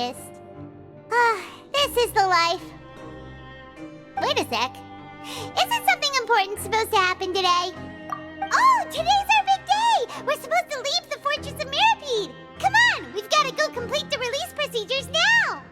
scientist. This is the life. Wait a sec. Isn't something important supposed to happen today? Oh, today's our big day! We're supposed to leave the Fortress of Mirapede! Come on, we've got to go complete the release procedures now!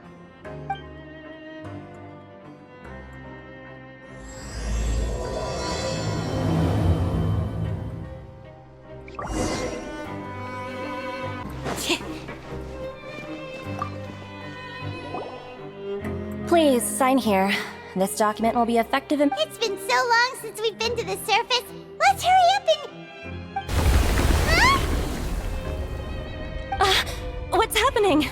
Please, sign here. This document will be effective in— It's been so long since we've been to the surface. Let's hurry up and... Huh? What's happening?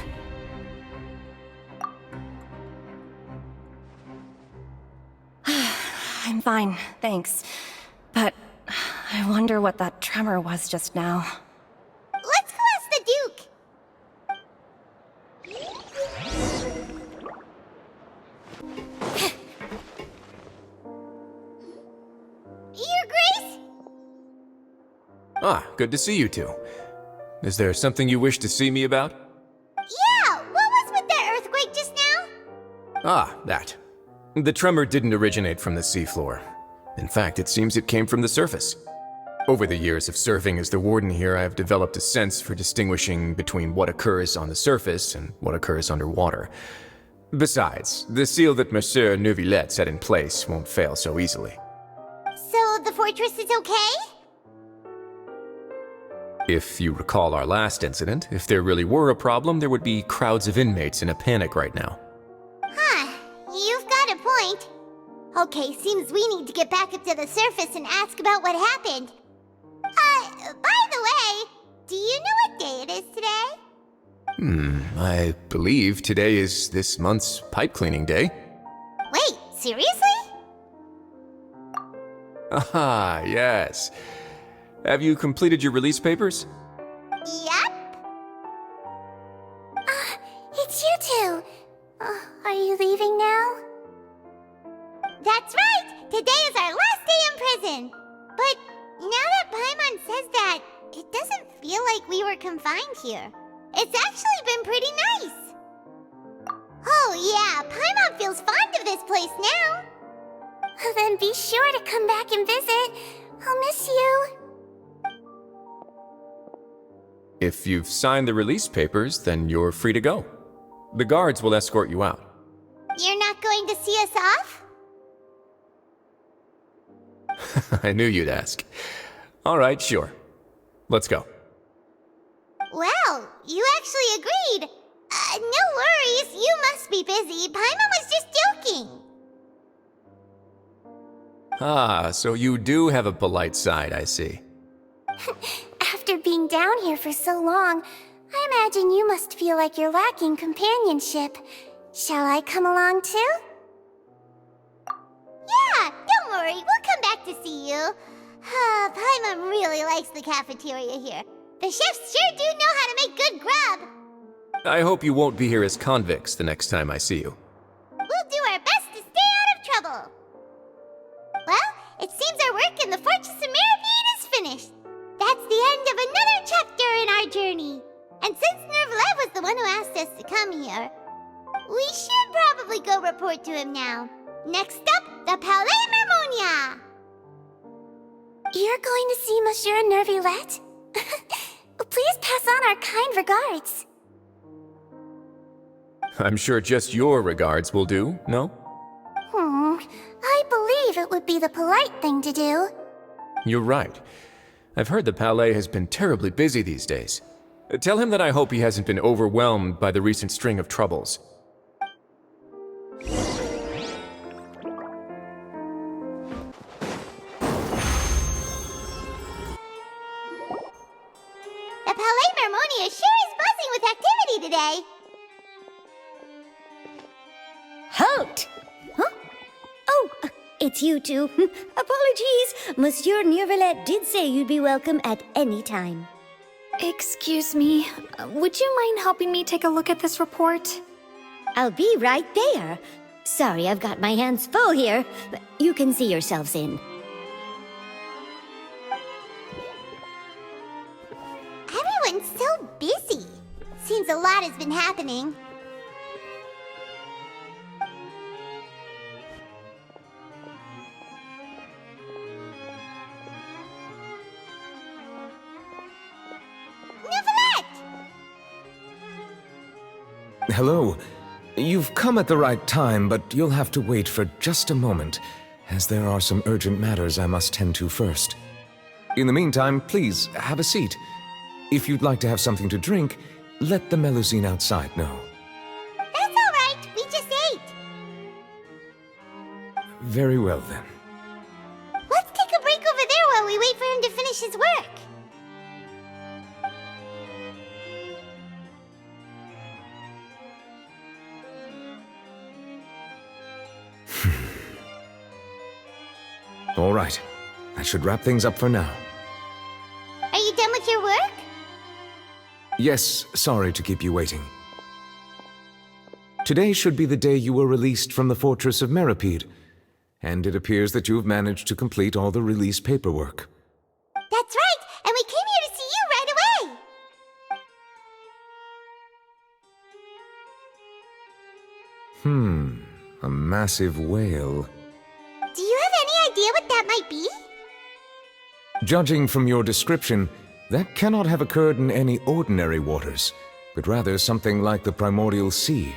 I'm fine, thanks. But I wonder what that tremor was just now. Let's go ask the Duke. Your Grace? Ah, good to see you two. Is there something you wish to see me about? Yeah, what was with that earthquake just now? Ah, that. The tremor didn't originate from the seafloor. In fact, it seems it came from the surface. Over the years of serving as the warden here, I have developed a sense for distinguishing between what occurs on the surface and what occurs underwater. Besides, the seal that Monsieur Neuvillette set in place won't fail so easily. So the fortress is okay? If you recall our last incident, if there really were a problem, there would be crowds of inmates in a panic right now. Huh, you've got a point. Okay, seems we need to get back up to the surface and ask about what happened. By the way, do you know what day it is today? I believe today is this month's pipe cleaning day. Wait, seriously? Ah, yes. Have you completed your release papers? Yep. It's you two. Are you leaving now? That's right! Today is our last day in prison! But now that Paimon says that, it doesn't feel like we were confined here. It's actually been pretty nice. Oh yeah, Paimon feels fond of this place now. Then be sure to come back and visit. I'll miss you. If you've signed the release papers, then you're free to go. The guards will escort you out. You're not going to see us off? I knew you'd ask. All right, sure. Let's go. Well, you actually agreed. No worries, you must be busy. Paimon was just joking. Ah, so you do have a polite side, I see. After being down here for so long, I imagine you must feel like you're lacking companionship. Shall I come along too? Yeah, don't worry, we'll come back to see you. Paimon really likes the cafeteria here. The chefs sure do know how to make good grub. I hope you won't be here as convicts the next time I see you. We'll do our best to stay out of trouble. Well, it seems our work in the Fortress of Mirapede is finished. That's the end of another chapter in our journey. And since Neuvillette was the one who asked us to come here, we should probably go report to him now. Next up, the Palais Mermonia. You're going to see Monsieur Neuvillette? Please pass on our kind regards. I'm sure just your regards will do, no? I believe it would be the polite thing to do. You're right. I've heard the Palais has been terribly busy these days. Tell him that I hope he hasn't been overwhelmed by the recent string of troubles. The Palais Mermonia sure is buzzing with activity today. Halt! Huh? Oh, it's you two. Apologies. Monsieur Neuvillette did say you'd be welcome at any time. Excuse me, would you mind helping me take a look at this report? I'll be right there. Sorry, I've got my hands full here. You can see yourselves in. Everyone's so busy. Seems a lot has been happening. Hello. You've come at the right time, but you'll have to wait for just a moment, as there are some urgent matters I must tend to first. In the meantime, please, have a seat. If you'd like to have something to drink, let the Melusine outside know. That's all right. We just ate. Very well, then. Let's take a break over there while we wait for him to finish his work. All right. That should wrap things up for now. Are you done with your work? Yes, sorry to keep you waiting. Today should be the day you were released from the Fortress of Meripede, and it appears that you have managed to complete all the release paperwork. That's right, and we came here to see you right away. A massive whale. Do you have any idea what that might be? Judging from your description, that cannot have occurred in any ordinary waters, but rather something like the primordial sea.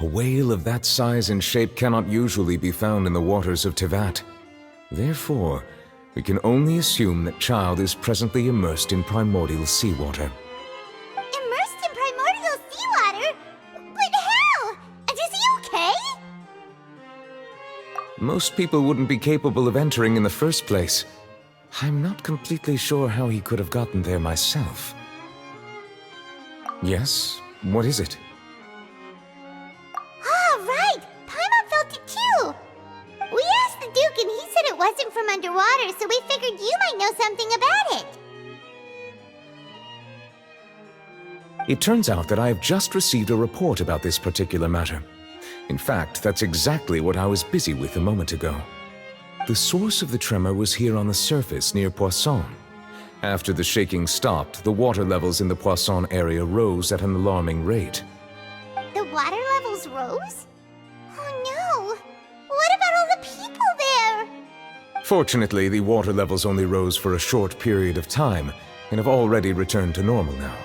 A whale of that size and shape cannot usually be found in the waters of Tevat. Therefore, we can only assume that Child is presently immersed in primordial seawater. Immersed in primordial seawater? But how? And is he okay? Most people wouldn't be capable of entering in the first place. I'm not completely sure how he could have gotten there myself. Yes? What is it? Ah, right! Paimon felt it too! We asked the Duke and he said it wasn't from underwater, so we figured you might know something about it. It turns out that I have just received a report about this particular matter. In fact, that's exactly what I was busy with a moment ago. The source of the tremor was here on the surface near Poisson. After the shaking stopped, the water levels in the Poisson area rose at an alarming rate. The water levels rose? Oh no! What about all the people there? Fortunately, the water levels only rose for a short period of time and have already returned to normal now.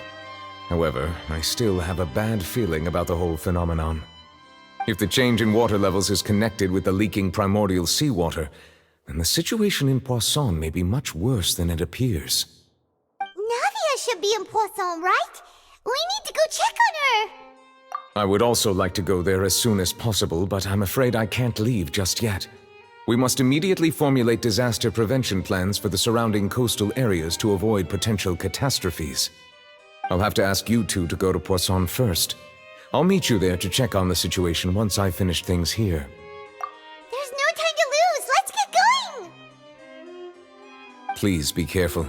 However, I still have a bad feeling about the whole phenomenon. If the change in water levels is connected with the leaking primordial seawater, then the situation in Poisson may be much worse than it appears. Navia should be in Poisson, right? We need to go check on her! I would also like to go there as soon as possible, but I'm afraid I can't leave just yet. We must immediately formulate disaster prevention plans for the surrounding coastal areas to avoid potential catastrophes. I'll have to ask you two to go to Poisson first. I'll meet you there to check on the situation once I've finished things here. There's no time to lose! Let's get going! Please be careful.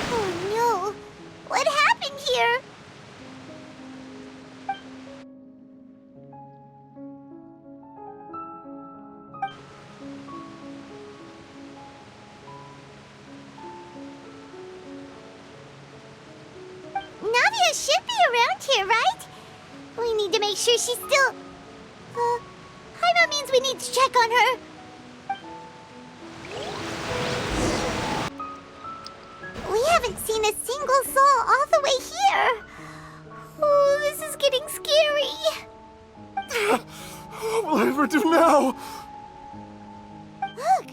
Oh no! What happened here? Navia should be around here, right? We need to make sure she's still... Paimon means we need to check on her. We haven't seen a single soul all the way here. Oh, this is getting scary. What will I ever do now? Look,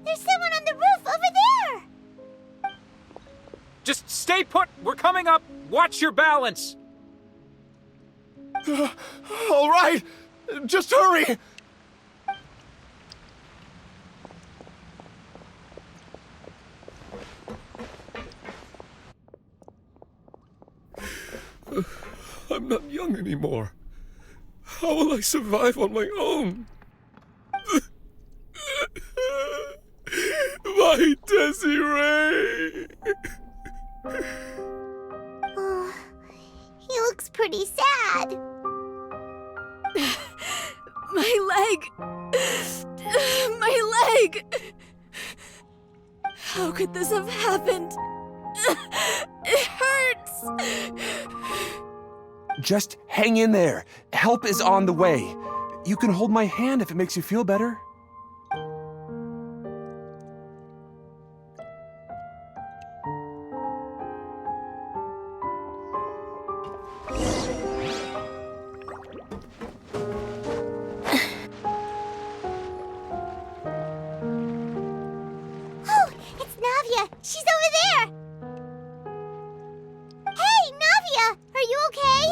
there's someone on the roof over there. Just stay put! We're coming up! Watch your balance! All right, just hurry! I'm not young anymore. How will I survive on my own? My Desiree! Oh, he looks pretty sad. My leg! My leg! How could this have happened? It hurts! Just hang in there. Help is on the way. You can hold my hand if it makes you feel better. Navia! She's over there! Hey, Navia! Are you okay?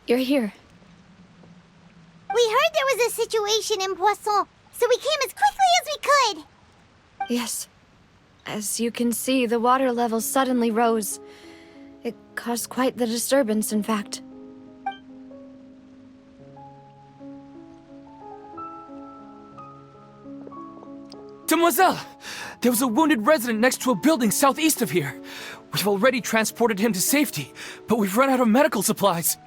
You're here. We heard there was a situation in Poisson, so we came as quickly as we could. Yes. As you can see, the water level suddenly rose. It caused quite the disturbance, in fact. Demoiselle! There was a wounded resident next to a building southeast of here. We've already transported him to safety, but we've run out of medical supplies.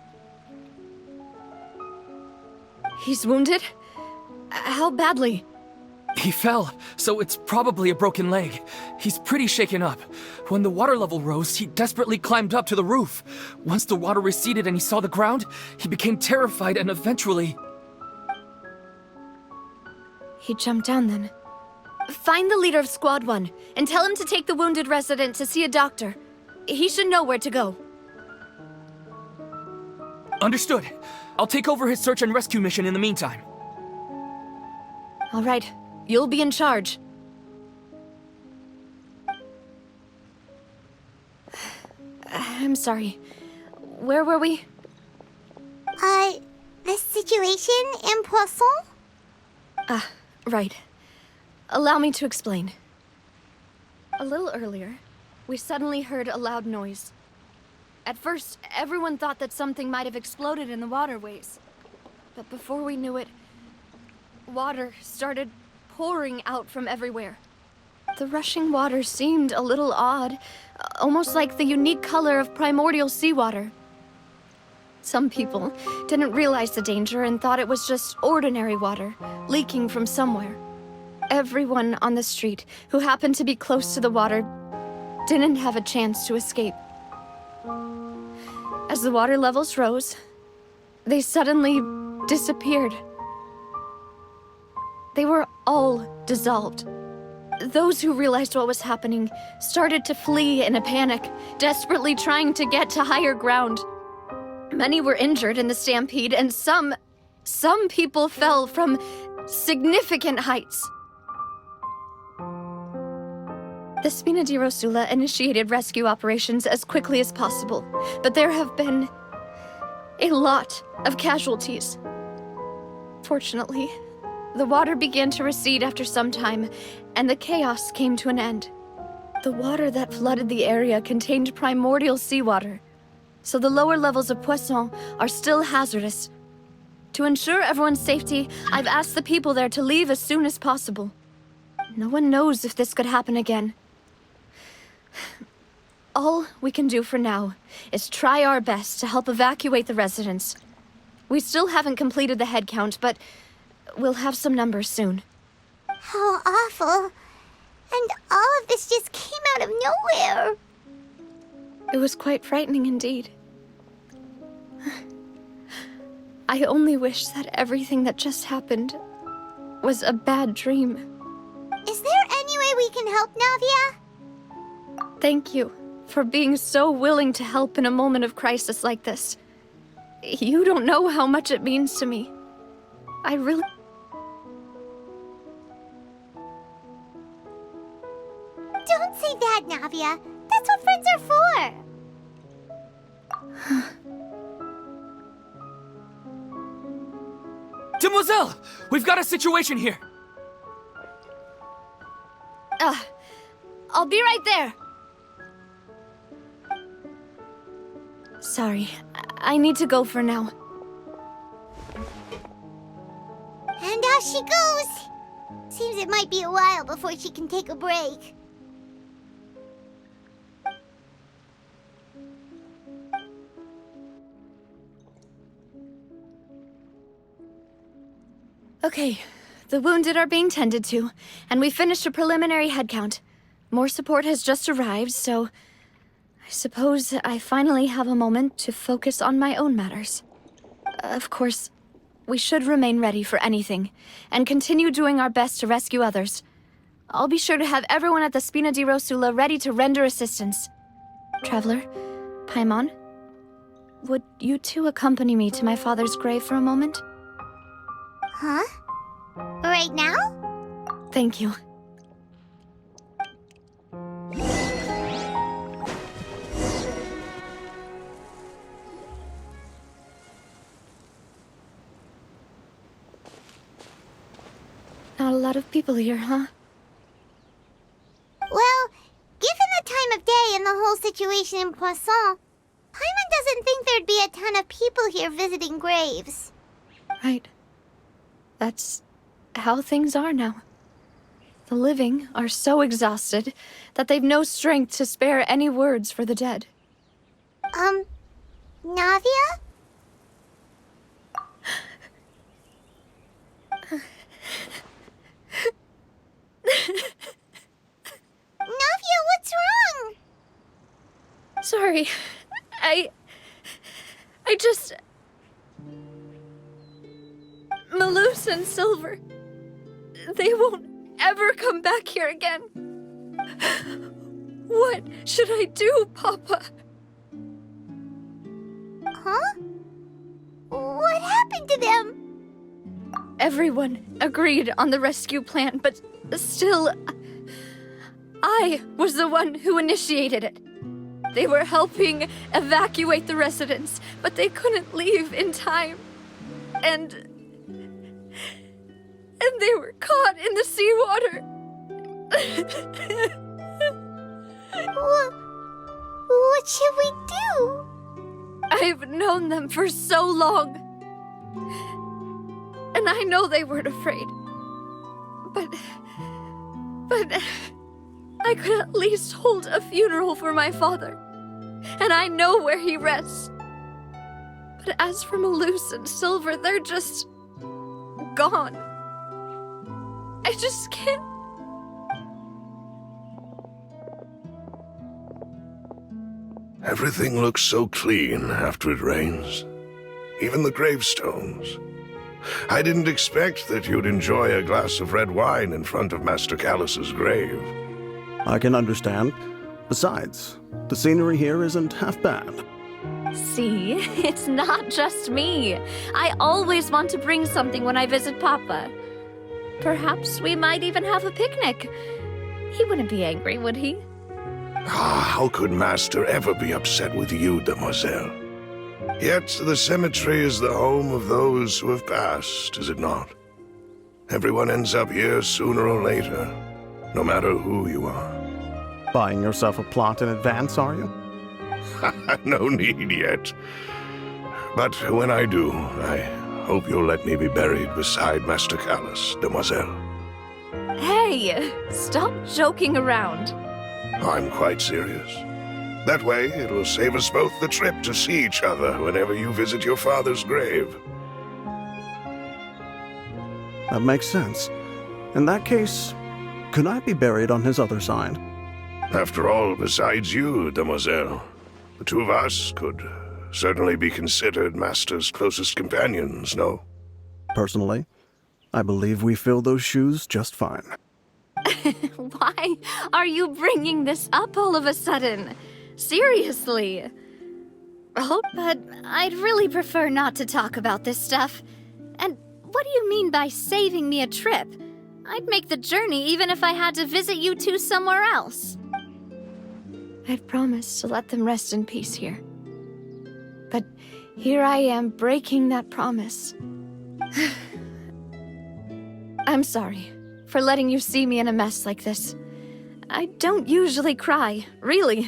He's wounded? How badly? He fell, so it's probably a broken leg. He's pretty shaken up. When the water level rose, he desperately climbed up to the roof. Once the water receded and he saw the ground, he became terrified and eventually... He jumped down then. Find the leader of Squad 1 and tell him to take the wounded resident to see a doctor. He should know where to go. Understood. I'll take over his search and rescue mission in the meantime. All right. You'll be in charge. I'm sorry. Where were we? The situation in Poisson? Right. Allow me to explain. A little earlier, we suddenly heard a loud noise. At first, everyone thought that something might have exploded in the waterways. But before we knew it, water started pouring out from everywhere. The rushing water seemed a little odd, almost like the unique color of primordial seawater. Some people didn't realize the danger and thought it was just ordinary water, leaking from somewhere. Everyone on the street who happened to be close to the water didn't have a chance to escape. As the water levels rose, they suddenly disappeared. They were all dissolved. Those who realized what was happening started to flee in a panic, desperately trying to get to higher ground. Many were injured in the stampede, and some people fell from significant heights. The Spina di Rosula initiated rescue operations as quickly as possible, but there have been a lot of casualties. Fortunately, the water began to recede after some time, and the chaos came to an end. The water that flooded the area contained primordial seawater, so the lower levels of Poisson are still hazardous. To ensure everyone's safety, I've asked the people there to leave as soon as possible. No one knows if this could happen again. All we can do for now is try our best to help evacuate the residents. We still haven't completed the head count, but we'll have some numbers soon. How awful. And all of this just came out of nowhere. It was quite frightening indeed. I only wish that everything that just happened was a bad dream. Is there any way we can help, Navia? Thank you for being so willing to help in a moment of crisis like this. You don't know how much it means to me. I really... Don't say that, Navia. That's what friends are for. Demoiselle! We've got a situation here! I'll be right there. Sorry, I need to go for now. And out she goes. Seems it might be a while before she can take a break. Okay, the wounded are being tended to, and we finished a preliminary head count. More support has just arrived, so I suppose I finally have a moment to focus on my own matters. Of course, we should remain ready for anything, and continue doing our best to rescue others. I'll be sure to have everyone at the Spina di Rosula ready to render assistance. Traveler, Paimon, would you two accompany me to my father's grave for a moment? Huh? Right now? Thank you. Not a lot of people here, huh? Well, given the time of day and the whole situation in Poisson, Paimon doesn't think there'd be a ton of people here visiting graves. Right. That's how things are now. The living are so exhausted that they've no strength to spare any words for the dead. Navia? Navia, what's wrong? Sorry. I just... Malus and Silver. They won't ever come back here again. What should I do, Papa? Huh? What happened to them? Everyone agreed on the rescue plan, but still... I was the one who initiated it. They were helping evacuate the residents, but they couldn't leave in time. And they were caught in the seawater. What should we do? I've known them for so long. And I know they weren't afraid. But I could at least hold a funeral for my father. And I know where he rests. But as for Malus and Silver, they're just... gone. I just can't... Everything looks so clean after it rains. Even the gravestones. I didn't expect that you'd enjoy a glass of red wine in front of Master Callus's grave. I can understand. Besides, the scenery here isn't half bad. See, it's not just me. I always want to bring something when I visit Papa. Perhaps we might even have a picnic. He wouldn't be angry, would he? How could Master ever be upset with you, demoiselle? Yet the cemetery is the home of those who have passed, is it not? Everyone ends up here sooner or later, no matter who you are. Buying yourself a plot in advance, are you? No need yet. But when I do, I hope you'll let me be buried beside Master Callus, demoiselle. Hey, stop joking around. I'm quite serious. That way, it will save us both the trip to see each other whenever you visit your father's grave. That makes sense. In that case, could I be buried on his other side? After all, besides you, demoiselle, the two of us could certainly be considered Master's closest companions, no? Personally, I believe we fill those shoes just fine. Why are you bringing this up all of a sudden? Seriously. Oh, but I'd really prefer not to talk about this stuff. And what do you mean by saving me a trip? I'd make the journey even if I had to visit you two somewhere else. I've promised to let them rest in peace here. But here I am breaking that promise. I'm sorry for letting you see me in a mess like this. I don't usually cry, really.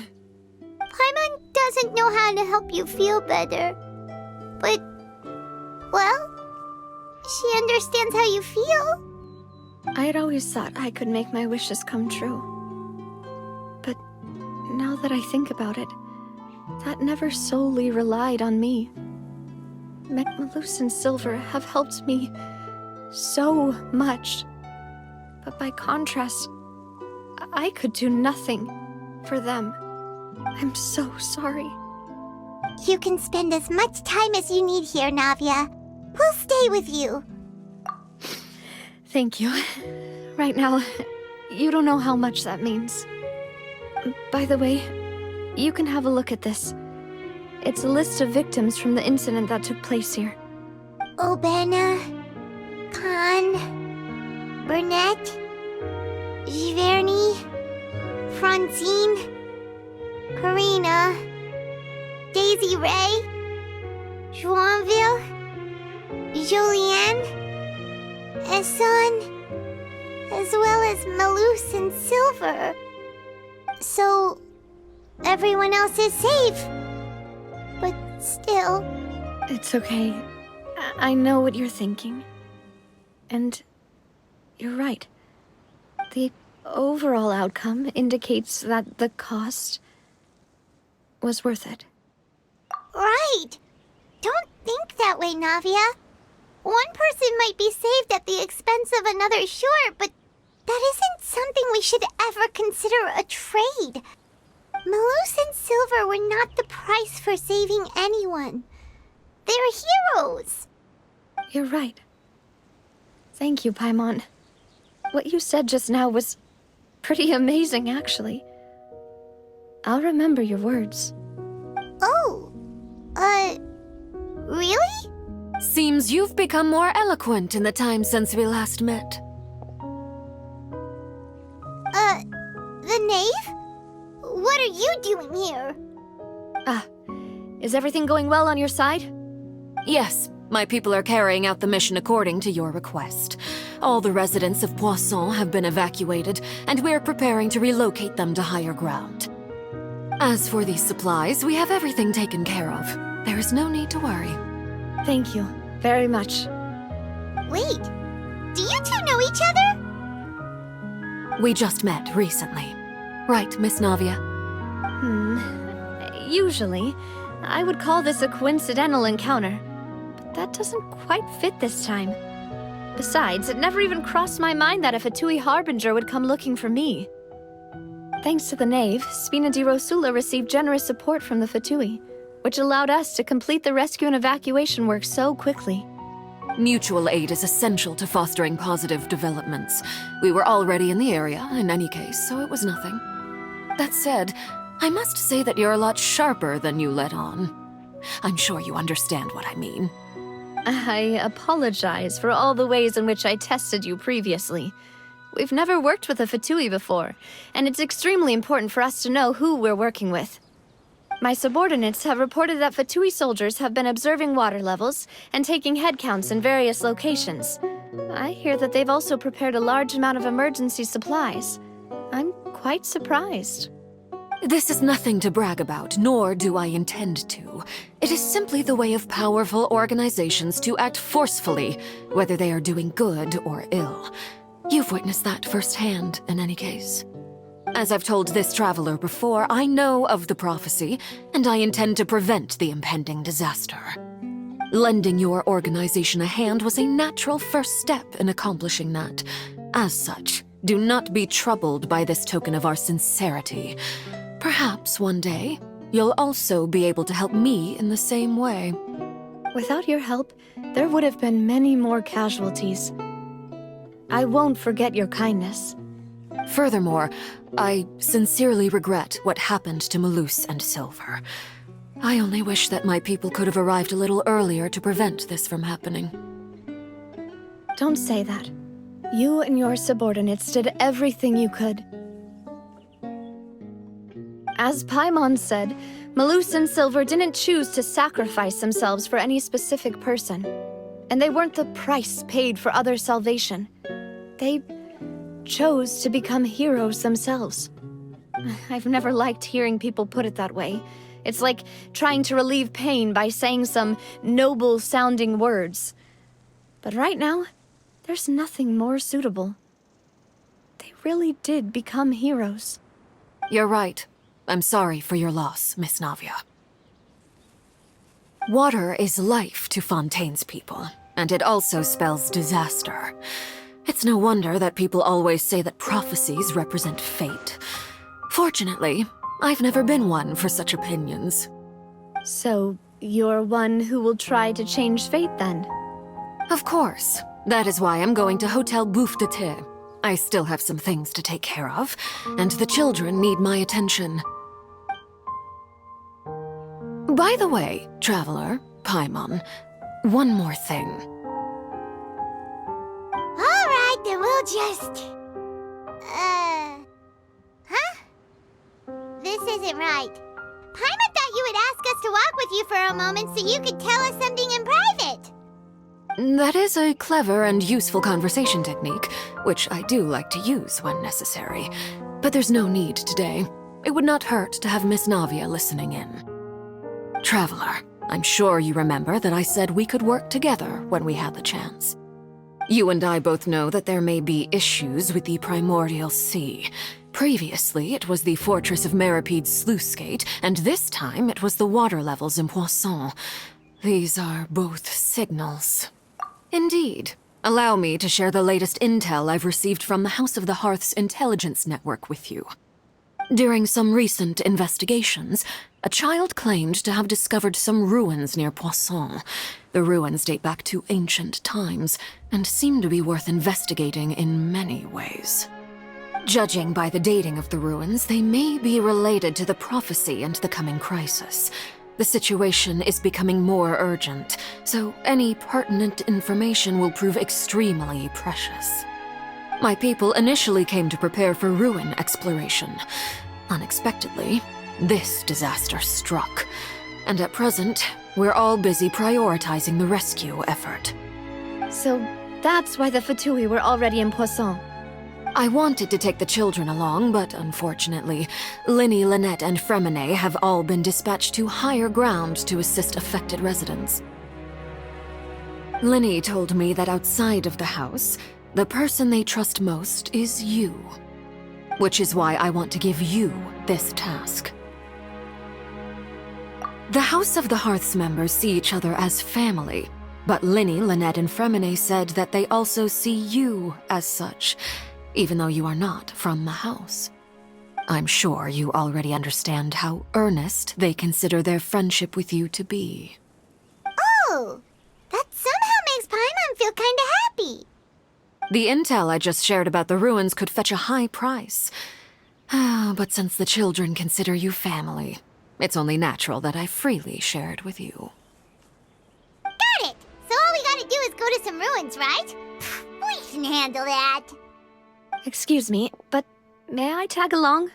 Paimon doesn't know how to help you feel better. But, well, she understands how you feel. I had always thought I could make my wishes come true. But now that I think about it, that never solely relied on me. Malus and Silver have helped me so much. But by contrast, I could do nothing for them. I'm so sorry. You can spend as much time as you need here, Navia. We'll stay with you. Thank you. Right now, you don't know how much that means. By the way, you can have a look at this. It's a list of victims from the incident that took place here. Obena, Khan, Burnett, Giverny, Francine, Karina, Daisy Ray, Joinville, Julianne, Esson, as well as Malus and Silver. So, everyone else is safe. But still... It's okay. I know what you're thinking. And you're right. The overall outcome indicates that the cost was worth it. Right! Don't think that way, Navia. One person might be saved at the expense of another, sure, but that isn't something we should ever consider a trade. Malus and Silver were not the price for saving anyone. They're heroes. You're right. Thank you, Paimon. What you said just now was pretty amazing, actually. I'll remember your words. Oh, really? Seems you've become more eloquent in the time since we last met. The knave? What are you doing here? Is everything going well on your side? Yes, my people are carrying out the mission according to your request. All the residents of Poisson have been evacuated, and we're preparing to relocate them to higher ground. As for these supplies, we have everything taken care of. There is no need to worry. Thank you very much. Wait, do you two know each other? We just met recently. Right, Miss Navia? Usually, I would call this a coincidental encounter. But that doesn't quite fit this time. Besides, it never even crossed my mind that a Fatui Harbinger would come looking for me. Thanks to the Knave, Spina di Rosula received generous support from the Fatui, which allowed us to complete the rescue and evacuation work so quickly. Mutual aid is essential to fostering positive developments. We were already in the area, in any case, so it was nothing. That said, I must say that you're a lot sharper than you let on. I'm sure you understand what I mean. I apologize for all the ways in which I tested you previously. We've never worked with a Fatui before, and it's extremely important for us to know who we're working with. My subordinates have reported that Fatui soldiers have been observing water levels and taking head counts in various locations. I hear that they've also prepared a large amount of emergency supplies. I'm quite surprised. This is nothing to brag about, nor do I intend to. It is simply the way of powerful organizations to act forcefully, whether they are doing good or ill. You've witnessed that firsthand, in any case. As I've told this traveler before, I know of the prophecy, and I intend to prevent the impending disaster. Lending your organization a hand was a natural first step in accomplishing that. As such, do not be troubled by this token of our sincerity. Perhaps one day, you'll also be able to help me in the same way. Without your help, there would have been many more casualties. I won't forget your kindness. Furthermore, I sincerely regret what happened to Malus and Silver. I only wish that my people could have arrived a little earlier to prevent this from happening. Don't say that. You and your subordinates did everything you could. As Paimon said, Malus and Silver didn't choose to sacrifice themselves for any specific person. And they weren't the price paid for others' salvation. They chose to become heroes themselves. I've never liked hearing people put it that way. It's like trying to relieve pain by saying some noble-sounding words. But right now, there's nothing more suitable. They really did become heroes. You're right. I'm sorry for your loss, Miss Navia. Water is life to Fontaine's people, and it also spells disaster. It's no wonder that people always say that prophecies represent fate. Fortunately, I've never been one for such opinions. So, you're one who will try to change fate, then? Of course. That is why I'm going to Hotel Bouffe de Thé. I still have some things to take care of, and the children need my attention. By the way, Traveler, Paimon, one more thing. Alright, then we'll just... Huh? This isn't right. Paimon thought you would ask us to walk with you for a moment so you could tell us something in private. That is a clever and useful conversation technique, which I do like to use when necessary. But there's no need today. It would not hurt to have Miss Navia listening in. Traveler, I'm sure you remember that I said we could work together when we had the chance. You and I both know that there may be issues with the Primordial Sea. Previously, it was the Fortress of Meripede's sluice gate, and this time it was the water levels in Poisson. These are both signals. Indeed. Allow me to share the latest intel I've received from the House of the Hearth's intelligence network with you. During some recent investigations, a child claimed to have discovered some ruins near Poisson. The ruins date back to ancient times, and seem to be worth investigating in many ways. Judging by the dating of the ruins, they may be related to the prophecy and the coming crisis. The situation is becoming more urgent, so any pertinent information will prove extremely precious. My people initially came to prepare for ruin exploration. Unexpectedly, this disaster struck, and at present, we're all busy prioritizing the rescue effort. So that's why the Fatui were already in Poisson. I wanted to take the children along, but unfortunately, Linny, Lynette, and Fremine have all been dispatched to higher ground to assist affected residents. Linny told me that outside of the house, the person they trust most is you. Which is why I want to give you this task. The House of the Hearth's members see each other as family, but Linny, Lynette, and Fremine said that they also see you as such, even though you are not from the house. I'm sure you already understand how earnest they consider their friendship with you to be. Oh, that somehow makes Paimon feel kinda happy. The intel I just shared about the ruins could fetch a high price. But since the children consider you family, it's only natural that I freely share it with you. Got it! So all we gotta do is go to some ruins, right? We can handle that. Excuse me, but may I tag along?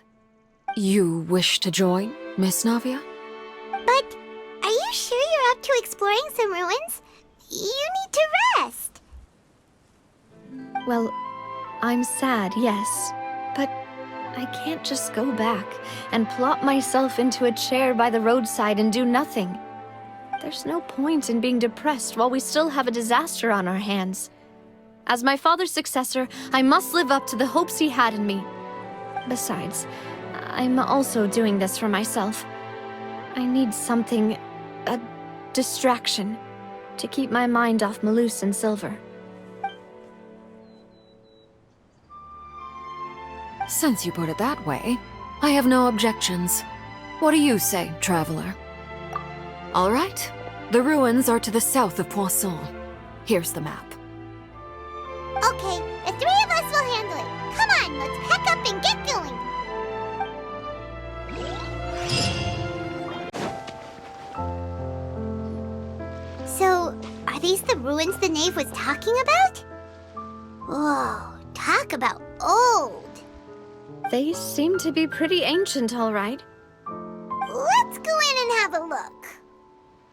You wish to join, Miss Navia? But are you sure you're up to exploring some ruins? You need to rest. Well, I'm sad, yes, but I can't just go back and plop myself into a chair by the roadside and do nothing. There's no point in being depressed while we still have a disaster on our hands. As my father's successor, I must live up to the hopes he had in me. Besides, I'm also doing this for myself. I need something, a distraction, to keep my mind off Malus and Silver. Since you put it that way, I have no objections. What do you say, Traveler? All right. The ruins are to the south of Poisson. Here's the map. Okay, the three of us will handle it. Come on, let's pack up and get going. So, are these the ruins the knave was talking about? Whoa, talk about old. They seem to be pretty ancient, all right. Let's go in and have a look.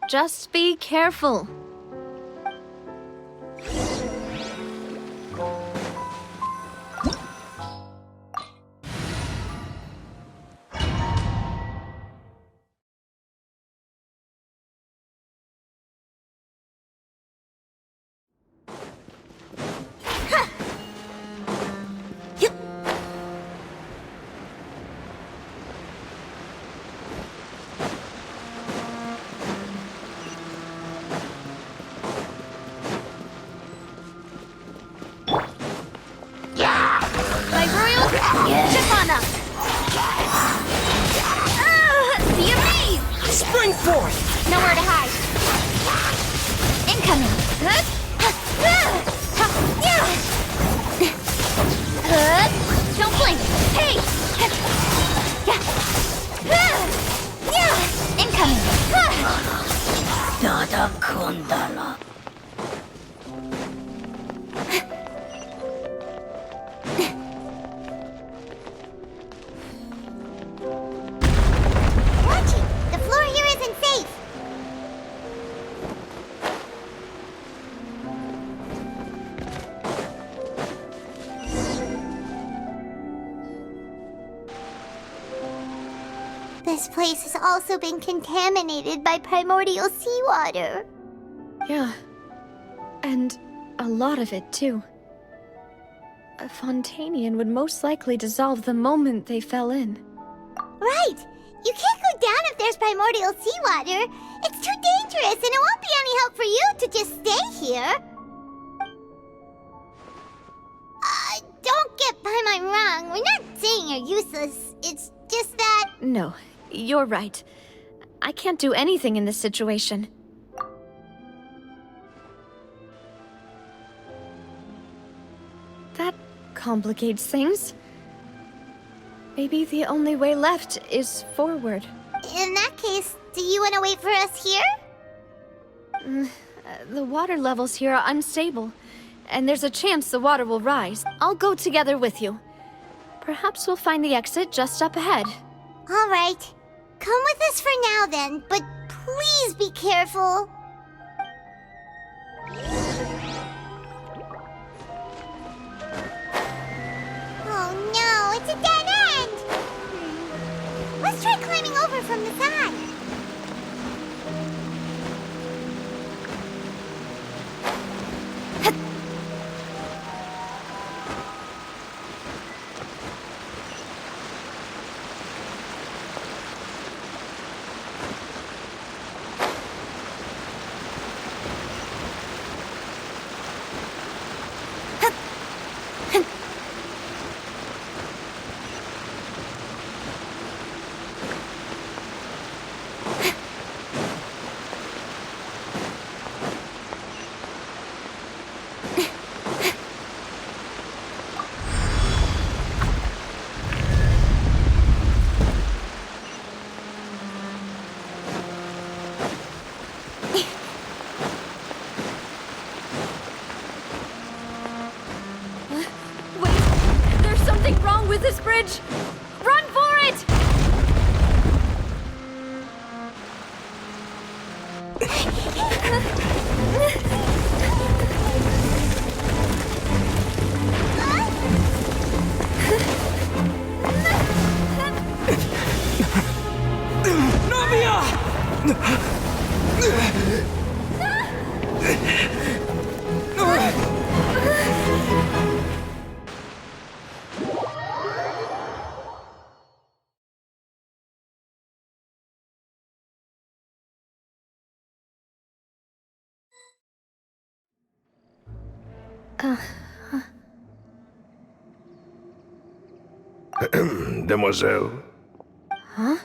Just be careful. Chip on up! You mean! Spring forth! Nowhere to hide. Incoming! Don't blink! Hey! Incoming! Nada kondala. Watch it! The floor here isn't safe! This place has also been contaminated by primordial seawater. Yeah. And a lot of it, too. A Fontanian would most likely dissolve the moment they fell in. Right! You can't go down if there's primordial seawater. It's too dangerous, and it won't be any help for you to just stay here. Don't get by my wrong. We're not saying you're useless. It's just that... No, you're right. I can't do anything in this situation. That complicates things. Maybe the only way left is forward. In that case, do you want to wait for us here? The water levels here are unstable, and there's a chance the water will rise. I'll go together with you. Perhaps we'll find the exit just up ahead. All right. Come with us for now then, but please be careful. Oh no, it's a dead end! Let's try climbing over from the side. With this bridge! Run for it! Demoiselle? Huh?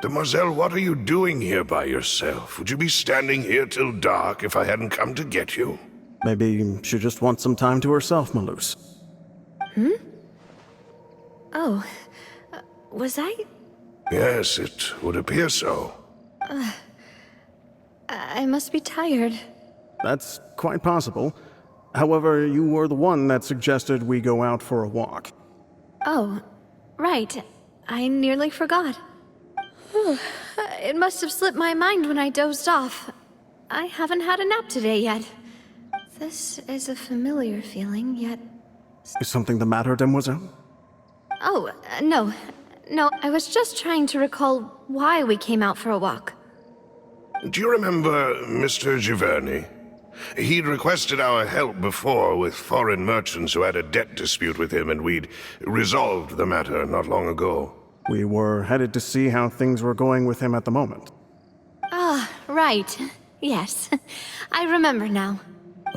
Demoiselle, what are you doing here by yourself? Would you be standing here till dark if I hadn't come to get you? Maybe she just wants some time to herself, Malus. Oh. Was I? Yes, it would appear so. I must be tired. That's quite possible. However, you were the one that suggested we go out for a walk. Oh, right. I nearly forgot. It must have slipped my mind when I dozed off. I haven't had a nap today yet. This is a familiar feeling, yet... Is something the matter, Demoiselle? Oh, no. No, I was just trying to recall why we came out for a walk. Do you remember Mr. Giverny? He'd requested our help before with foreign merchants who had a debt dispute with him, and we'd resolved the matter not long ago. We were headed to see how things were going with him at the moment. Ah, right. Yes. I remember now.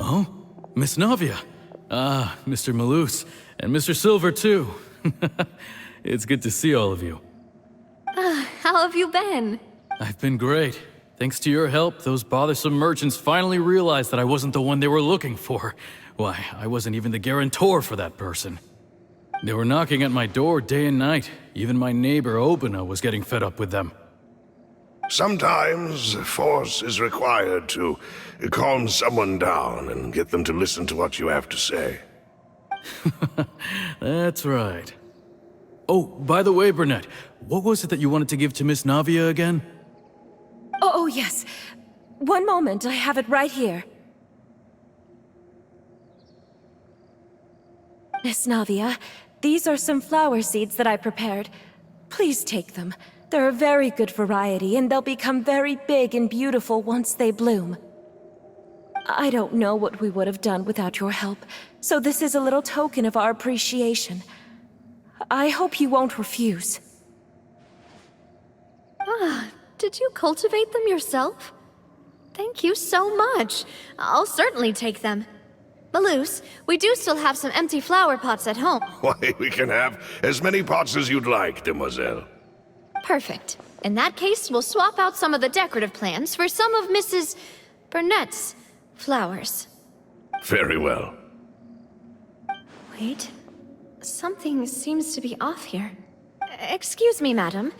Oh? Miss Navia. Ah, Mr. Malus. And Mr. Silver, too. It's good to see all of you. How have you been? I've been great. Thanks to your help, those bothersome merchants finally realized that I wasn't the one they were looking for. Why, I wasn't even the guarantor for that person. They were knocking at my door day and night. Even my neighbor, Obina, was getting fed up with them. Sometimes force is required to calm someone down and get them to listen to what you have to say. That's right. Oh, by the way, Burnett, what was it that you wanted to give to Miss Navia again? Oh, yes. One moment, I have it right here. Miss Navia, these are some flower seeds that I prepared. Please take them. They're a very good variety, and they'll become very big and beautiful once they bloom. I don't know what we would have done without your help, so this is a little token of our appreciation. I hope you won't refuse. Ah, did you cultivate them yourself? Thank you so much. I'll certainly take them. Maloose, we do still have some empty flower pots at home. Why, we can have as many pots as you'd like, demoiselle. Perfect. In that case, we'll swap out some of the decorative plants for some of Mrs. Burnett's flowers. Very well. Wait. Something seems to be off here. Excuse me, madam.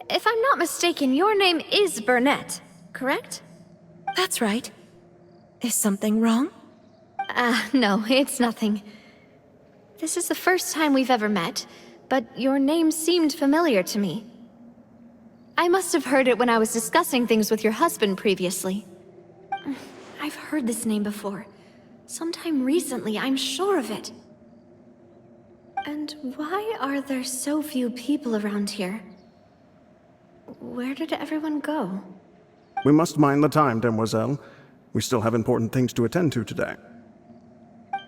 If I'm not mistaken, your name is Burnett, correct? That's right. Is something wrong? No, it's nothing. This is the first time we've ever met, but your name seemed familiar to me. I must have heard it when I was discussing things with your husband previously. I've heard this name before. Sometime recently, I'm sure of it. And why are there so few people around here? Where did everyone go? We must mind the time, demoiselle. We still have important things to attend to today.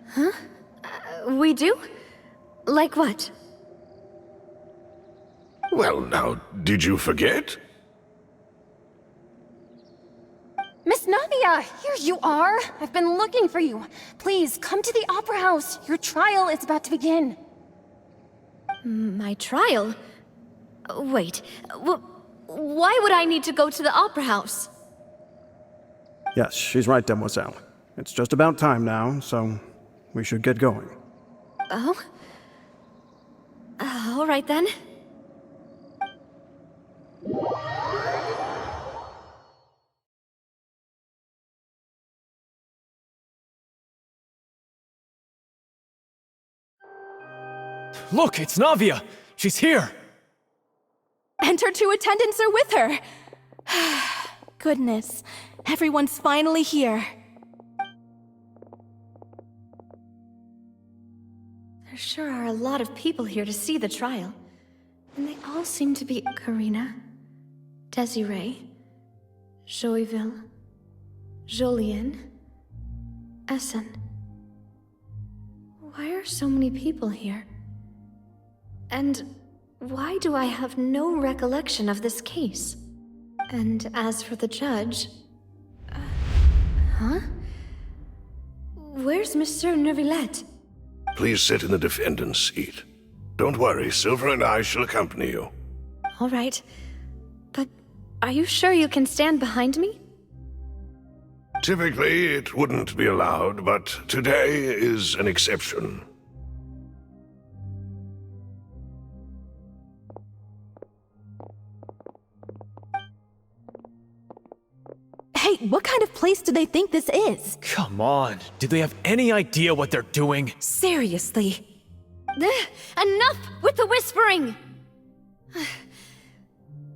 Huh? We do? Like what? Well, now, did you forget? Miss Navia, here you are. I've been looking for you. Please, come to the Opera House. Your trial is about to begin. My trial? Wait, why would I need to go to the Opera House? Yes, she's right, demoiselle. It's just about time now, so we should get going. Oh? All right then. Look, it's Navia! She's here! And her two attendants are with her! Goodness, everyone's finally here. There sure are a lot of people here to see the trial. And they all seem to be Karina, Desiree, Joyville, Jolien, Essen. Why are so many people here? And why do I have no recollection of this case? And as for the judge... huh? Where's Monsieur Neuvillette? Please sit in the defendant's seat. Don't worry, Silver and I shall accompany you. All right. But are you sure you can stand behind me? Typically, it wouldn't be allowed, but today is an exception. Hey, what kind of place do they think this is? Come on, do they have any idea what they're doing? Seriously. Enough with the whispering!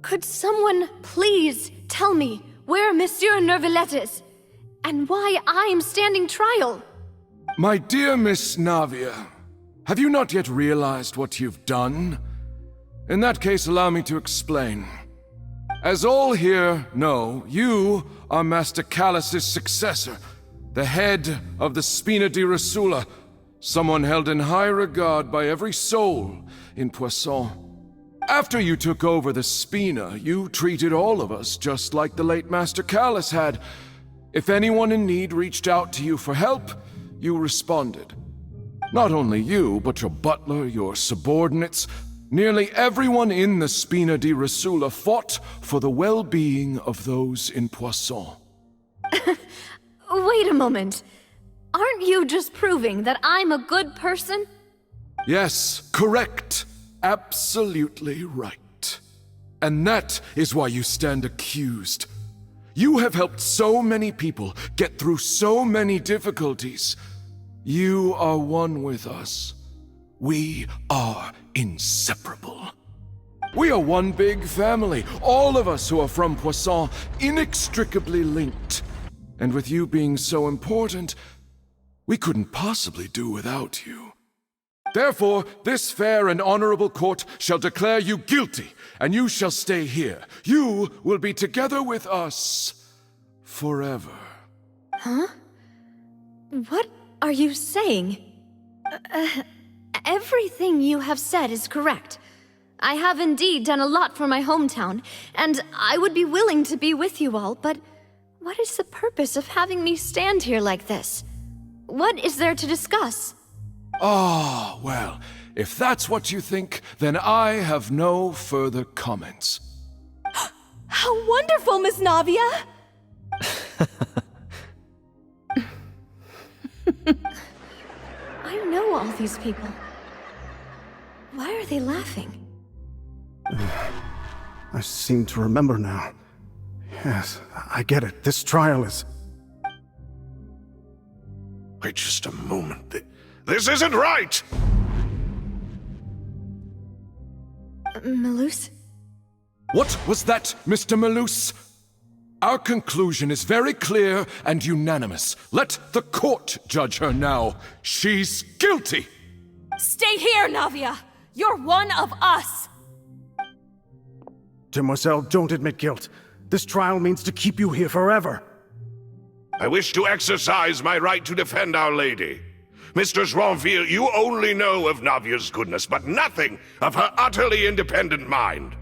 Could someone please tell me where Monsieur Neuvillette is? And why I'm standing trial? My dear Miss Navia, have you not yet realized what you've done? In that case, allow me to explain. As all here know, you are Master Callus's successor, the head of the Spina di Rosula, someone held in high regard by every soul in Poisson. After you took over the Spina, you treated all of us just like the late Master Callus had. If anyone in need reached out to you for help, you responded. Not only you, but your butler, your subordinates, nearly everyone in the Spina di Rosula fought for the well-being of those in Poisson. Wait a moment. Aren't you just proving that I'm a good person? Yes, correct. Absolutely right. And that is why you stand accused. You have helped so many people get through so many difficulties. You are one with us. We are inseparable. We are one big family, all of us who are from Poisson, inextricably linked. And with you being so important, we couldn't possibly do without you. Therefore, this fair and honorable court shall declare you guilty, and you shall stay here. You will be together with us forever. Huh? What are you saying? Everything you have said is correct. I have indeed done a lot for my hometown, and I would be willing to be with you all, but what is the purpose of having me stand here like this? What is there to discuss? Ah, well, if that's what you think, then I have no further comments. How wonderful, Miss Navia! I know all these people. Why are they laughing? I seem to remember now. Yes, I get it. This trial is... Wait just a moment. This isn't right! Malus? What was that, Mr. Malus? Our conclusion is very clear and unanimous. Let the court judge her now. She's guilty! Stay here, Navia! You're one of us! Demoiselle, don't admit guilt. This trial means to keep you here forever. I wish to exercise my right to defend Our Lady. Mistress Ronville, you only know of Navia's goodness, but nothing of her utterly independent mind.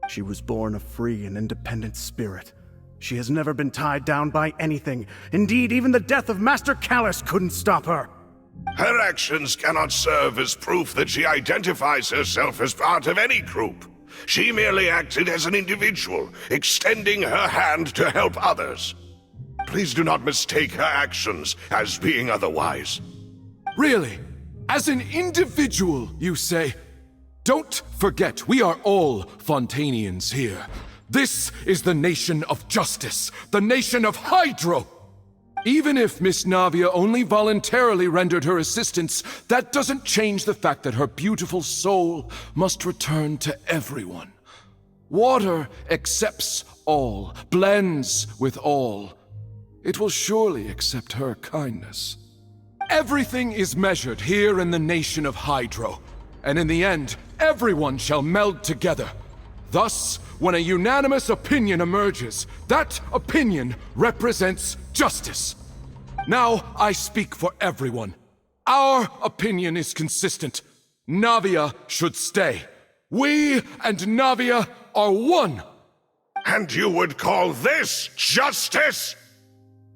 She was born a free and independent spirit. She has never been tied down by anything. Indeed, even the death of Master Callus couldn't stop her. Her actions cannot serve as proof that she identifies herself as part of any group. She merely acted as an individual, extending her hand to help others. Please do not mistake her actions as being otherwise. Really? As an individual, you say? Don't forget, we are all Fontanians here. This is the nation of justice, the nation of Hydro! Even if Miss Navia only voluntarily rendered her assistance, that doesn't change the fact that her beautiful soul must return to everyone. Water accepts all, blends with all. It will surely accept her kindness. Everything is measured here in the nation of Hydro, and in the end, everyone shall meld together. Thus, when a unanimous opinion emerges, that opinion represents justice. Now I speak for everyone. Our opinion is consistent. Navia should stay. We and Navia are one. And you would call this justice?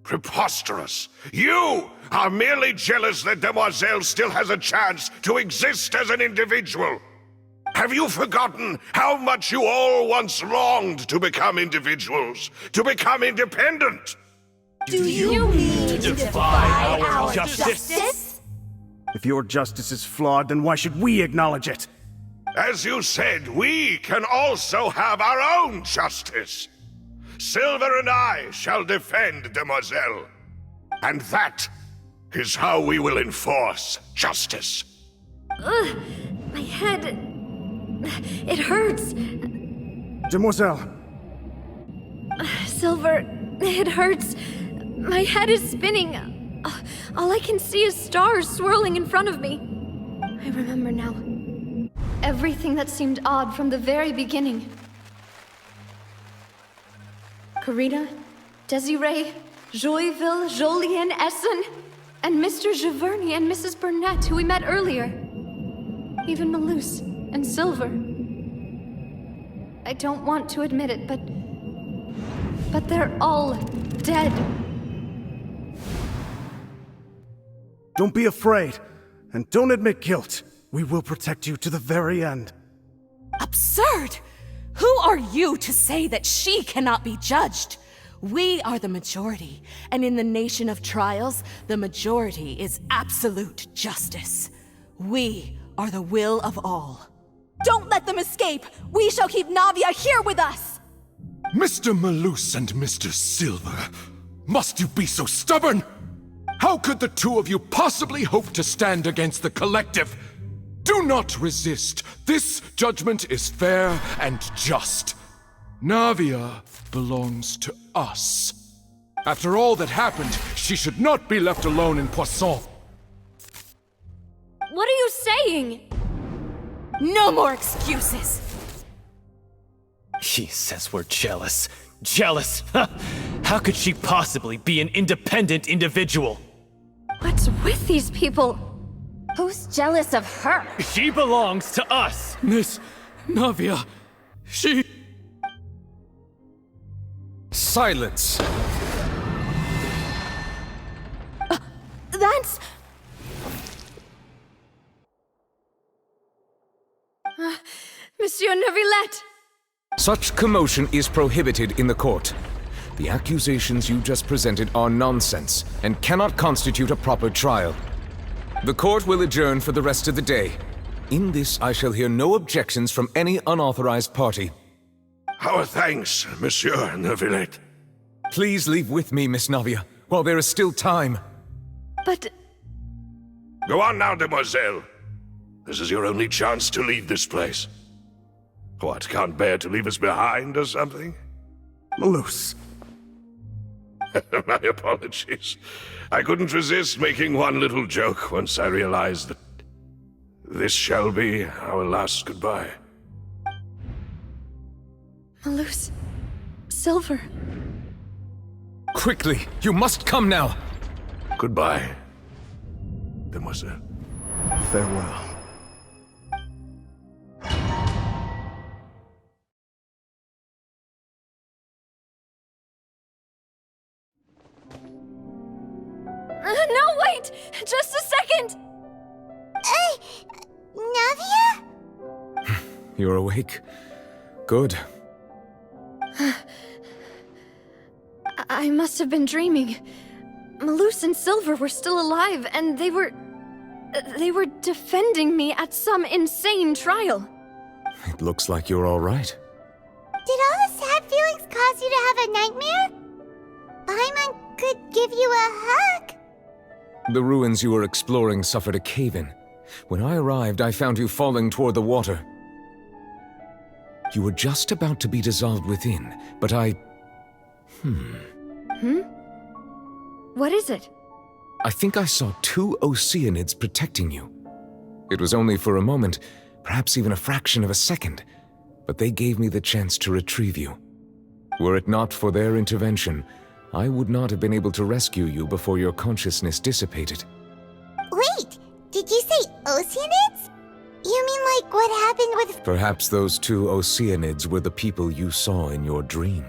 Preposterous. You are merely jealous that Demoiselle still has a chance to exist as an individual. Have you forgotten how much you all once longed to become individuals, to become independent? Do you mean to defy our justice? If your justice is flawed, then why should we acknowledge it? As you said, we can also have our own justice. Silver and I shall defend Demoiselle. And that is how we will enforce justice. Ugh, my head... It hurts. Demoiselle! Silver, it hurts. My head is spinning. All I can see is stars swirling in front of me. I remember now. Everything that seemed odd from the very beginning. Karina, Desiree, Joyville, Jolien, Essen, and Mr. Giverny and Mrs. Burnett, who we met earlier. Even Malus and Silver. I don't want to admit it, but they're all dead. Don't be afraid, and don't admit guilt. We will protect you to the very end. Absurd! Who are you to say that she cannot be judged? We are the majority, and in the nation of trials, the majority is absolute justice. We are the will of all. Don't let them escape! We shall keep Navia here with us! Mr. Malus and Mr. Silver, must you be so stubborn? How could the two of you possibly hope to stand against the collective? Do not resist. This judgment is fair and just. Navia belongs to us. After all that happened, she should not be left alone in Poisson. What are you saying? No more excuses! She says we're jealous. Jealous? How could she possibly be an independent individual? What's with these people? Who's jealous of her? She belongs to us! Miss Navia, she... Silence! That's... Monsieur Neuvillette! Such commotion is prohibited in the court. The accusations you just presented are nonsense and cannot constitute a proper trial. The court will adjourn for the rest of the day. In this, I shall hear no objections from any unauthorized party. Our thanks, Monsieur Neuvillette. Please leave with me, Miss Navia, while there is still time. But... Go on now, demoiselle. This is your only chance to leave this place. What, can't bear to leave us behind or something? Malus. My apologies. I couldn't resist making one little joke once I realized that this shall be our last goodbye. Malus... Silver... Quickly, you must come now! Goodbye, demoiselle. Farewell. No, wait! Just a second! Navia? You're awake. Good. I must have been dreaming. Malus and Silver were still alive, and they were defending me at some insane trial. It looks like you're all right. Did all the sad feelings cause you to have a nightmare? Paimon could give you a hug. The ruins you were exploring suffered a cave-in. When I arrived, I found you falling toward the water. You were just about to be dissolved within, but I... What is it? I think I saw 2 Oceanids protecting you. It was only for a moment, perhaps even a fraction of a second, but they gave me the chance to retrieve you. Were it not for their intervention, I would not have been able to rescue you before your consciousness dissipated. Wait, did you say Oceanids? You mean like what happened with... Perhaps those 2 Oceanids were the people you saw in your dream.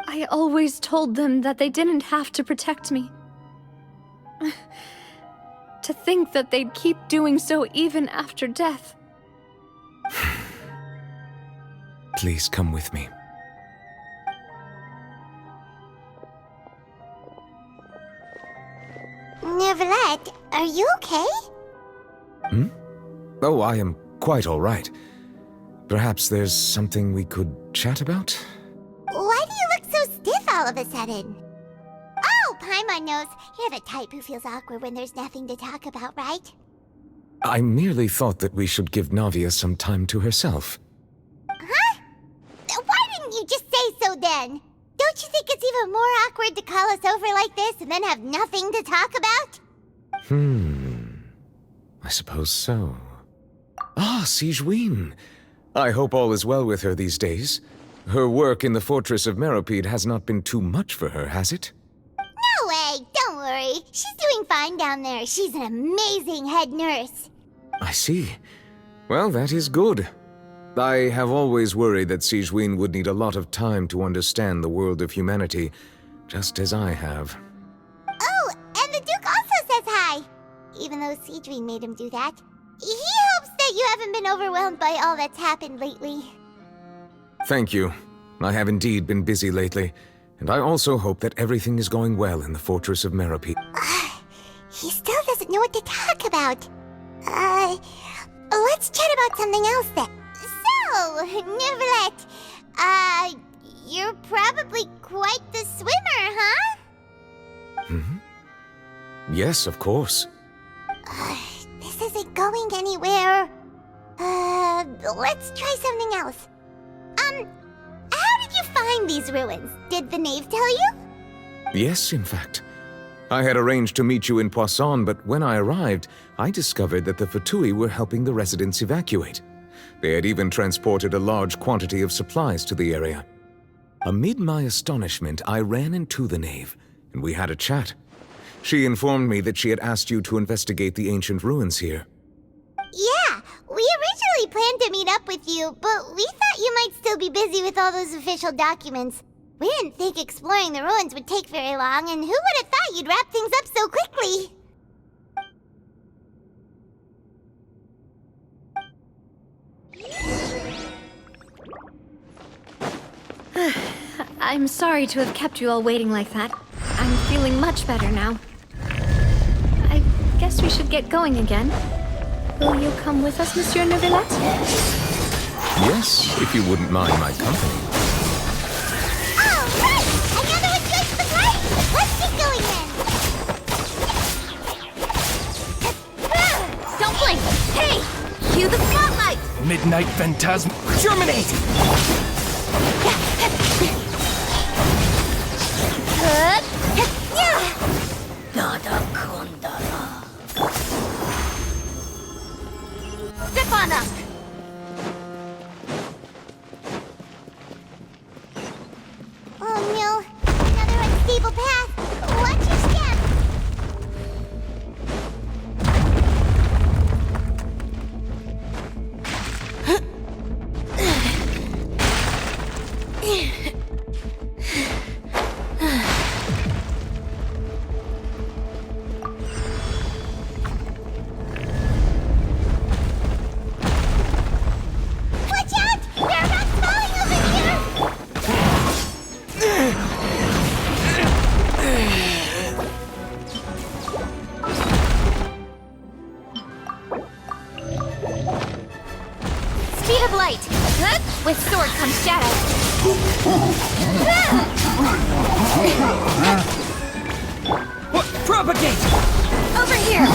I always told them that they didn't have to protect me. To think that they'd keep doing so even after death. Please come with me. Neuvillette, are you okay? Oh, I am quite all right. Perhaps there's something we could chat about? Why do you look so stiff all of a sudden? Oh, Paimon knows. You're the type who feels awkward when there's nothing to talk about, right? I merely thought that we should give Navia some time to herself. Huh? Why didn't you just say so then? Don't you think it's even more awkward to call us over like this and then have nothing to talk about? I suppose so. Ah, Sigewinne. I hope all is well with her these days. Her work in the Fortress of Meropide has not been too much for her, has it? No way! Don't worry. She's doing fine down there. She's an amazing head nurse. I see. Well, that is good. I have always worried that Sigewinne would need a lot of time to understand the world of humanity, just as I have. Oh, and the Duke also says hi! Even though Sigewinne made him do that. He hopes that you haven't been overwhelmed by all that's happened lately. Thank you. I have indeed been busy lately, and I also hope that everything is going well in the Fortress of Meropide. He still doesn't know what to talk about. let's chat about something else then. So, Neuvillette, you're probably quite the swimmer, huh? Yes, of course. This isn't going anywhere. Let's try something else. How did you find these ruins? Did the knave tell you? Yes, in fact. I had arranged to meet you in Poisson, but when I arrived, I discovered that the Fatui were helping the residents evacuate. They had even transported a large quantity of supplies to the area. Amid my astonishment, I ran into the knave, and we had a chat. She informed me that she had asked you to investigate the ancient ruins here. Yeah, we originally planned to meet up with you, but we thought you might still be busy with all those official documents. We didn't think exploring the ruins would take very long, and who would have thought you'd wrap things up so quickly? I'm sorry to have kept you all waiting like that. I'm feeling much better now. I guess we should get going again. Will you come with us, Monsieur Neuvillette? Yes, if you wouldn't mind my company. All right! Another one's good for the party! Let's get going then! Don't blink! Hey! Cue the spotlight! Midnight Phantasm, germinate! Step on up! Oh no, another unstable path. Watch your step. Watch out! There are rocks falling over here! Speed of light! With sword comes shadow. What? Propagate! Over here!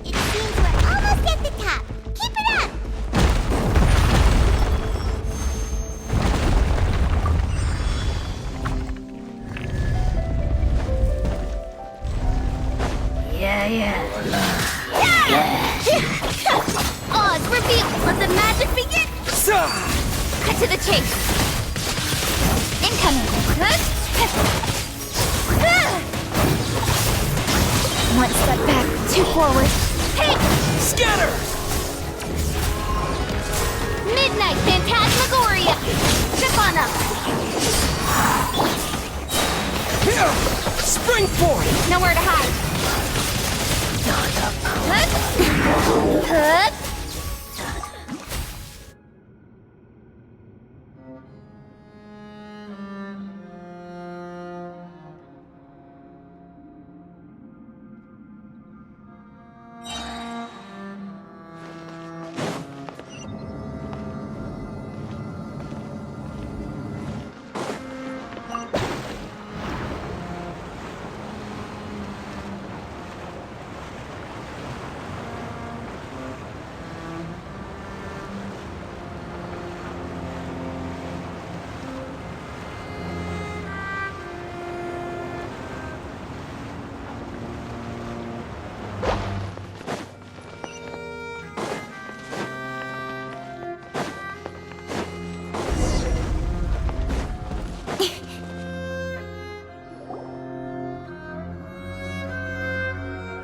It seems we're almost at the top. Keep it up! Oz, reveal! Let the magic begin! Cut to the chase! Incoming! One step back, two forward. Hey! Scatter! Midnight Phantasmagoria! Step on up! Spring forth! Nowhere to hide!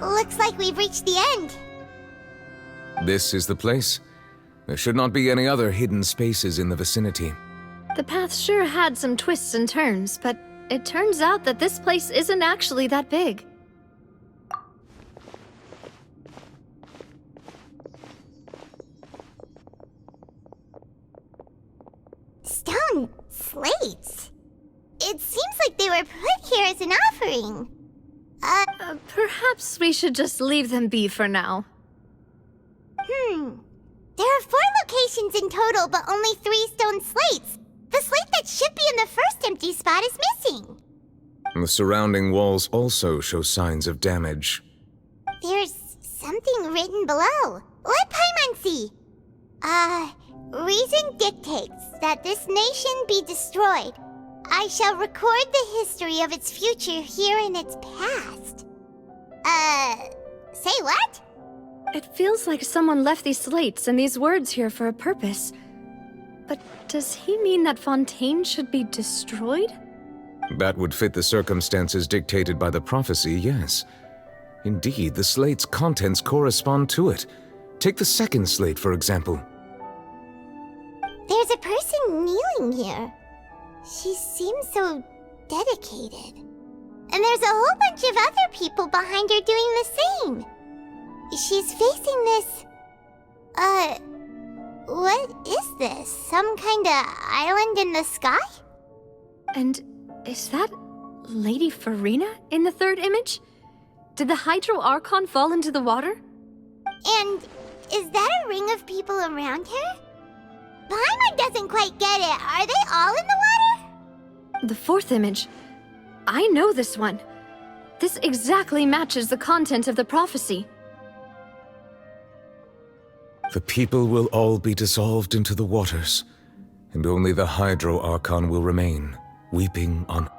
Looks like we've reached the end. This is the place. There should not be any other hidden spaces in the vicinity. The path sure had some twists and turns, but it turns out that this place isn't actually that big. Stone slates? It seems like they were put here as an offering. Perhaps we should just leave them be for now. There are 4 locations in total, but only 3 stone slates. The slate that should be in the first empty spot is missing. The surrounding walls also show signs of damage. There's something written below. Let Paimon see. Reason dictates that this nation be destroyed. I shall record the history of its future here in its past. Say what? It feels like someone left these slates and these words here for a purpose. But does he mean that Fontaine should be destroyed? That would fit the circumstances dictated by the prophecy, yes. Indeed, the slate's contents correspond to it. Take the second slate, for example. There's a person kneeling here. She seems so dedicated. And there's a whole bunch of other people behind her doing the same. She's facing this... what is this? Some kind of island in the sky? And is that Lady Farina in the third image? Did the Hydro Archon fall into the water? And is that a ring of people around her? Paimon doesn't quite get it. Are they all in the water? The fourth image. I know this one. This exactly matches the content of the prophecy. The people will all be dissolved into the waters, and only the Hydro Archon will remain, weeping on...